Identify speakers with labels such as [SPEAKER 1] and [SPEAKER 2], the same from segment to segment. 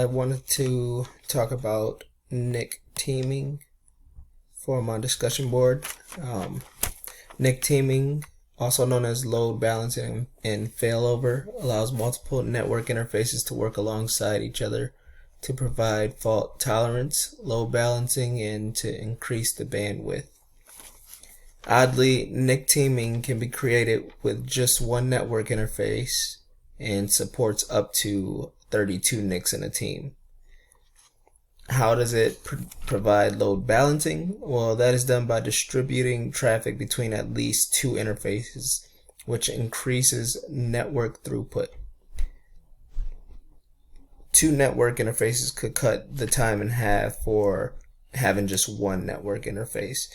[SPEAKER 1] I wanted to talk about NIC teaming for my discussion board. NIC teaming, also known as load balancing and failover, allows multiple network interfaces to work alongside each other to provide fault tolerance, load balancing, and to increase the bandwidth. Oddly, NIC teaming can be created with just one network interface and supports up to 32 NICs in a team. How does it provide load balancing? Well, that is done by distributing traffic between at least two interfaces, which increases network throughput. Two network interfaces could cut the time in half for having just one network interface.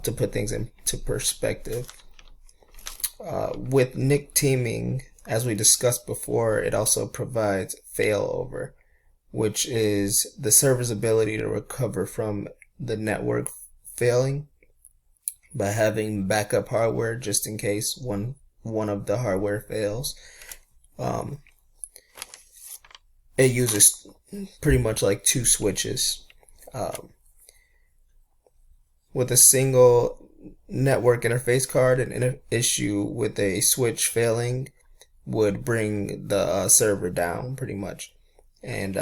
[SPEAKER 1] To put things into perspective, with NIC teaming, as we discussed before, it also provides failover, which is the server's ability to recover from the network failing by having backup hardware just in case one of the hardware fails. It uses pretty much like two switches. With a single network interface card, an issue with a switch failing would bring the server down pretty much, and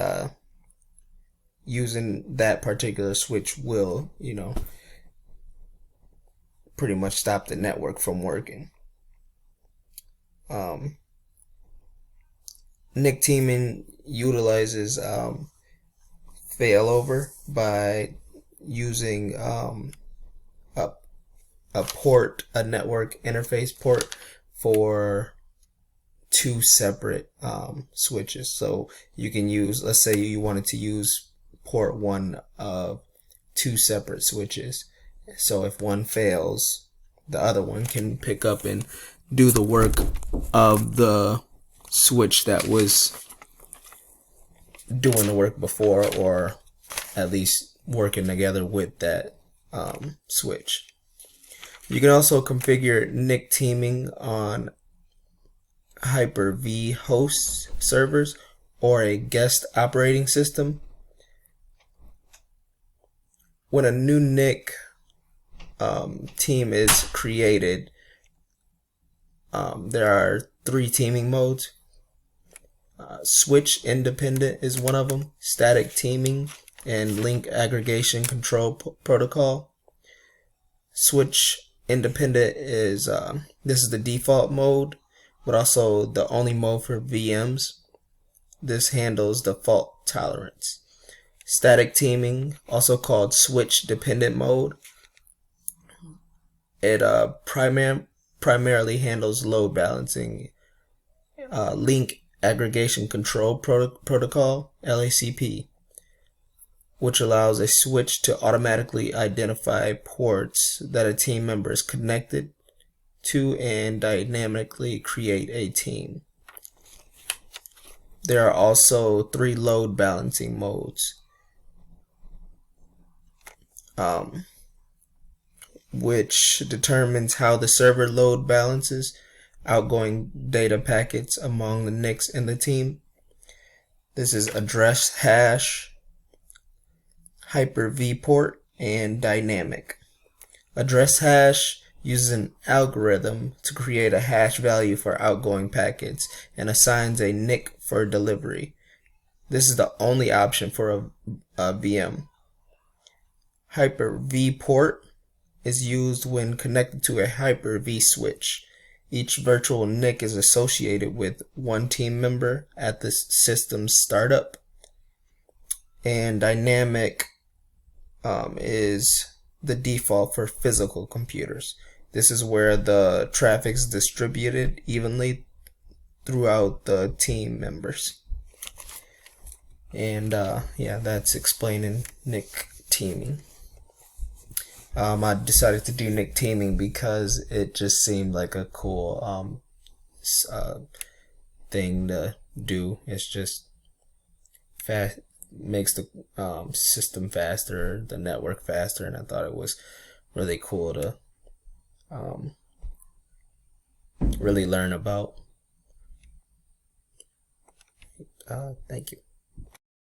[SPEAKER 1] using that particular switch will, pretty much stop the network from working. NIC teaming utilizes failover by using a network interface port for two separate switches. So you can use, let's say you wanted to use port one of two separate switches. So if one fails, the other one can pick up and do the work of the switch that was doing the work before, or at least working together with that switch. You can also configure NIC teaming on Hyper-V host servers or a guest operating system. When a new NIC team is created, there are three teaming modes. Switch independent is one of them, static teaming, and link aggregation control protocol. Switch independent is this is the default mode, but also the only mode for VMs. This handles the fault tolerance. Static teaming, also called switch dependent mode, it primarily handles load balancing. Link aggregation control protocol, LACP, which allows a switch to automatically identify ports that a team member is connected to and dynamically create a team. There are also three load balancing modes, which determines how the server load balances outgoing data packets among the NICs in the team. This is address hash, Hyper-V port, and dynamic. Address hash uses an algorithm to create a hash value for outgoing packets and assigns a NIC for delivery. This is the only option for a VM. Hyper-V port is used when connected to a Hyper-V switch. Each virtual NIC is associated with one team member at the system's startup. And dynamic is the default for physical computers. This is where the traffic is distributed evenly throughout the team members. And yeah, that's explaining NIC teaming. I decided to do NIC teaming because it just seemed like a cool thing to do. It's just fast, makes the system faster, the network faster, and I thought it was really cool to really learn about. Thank you.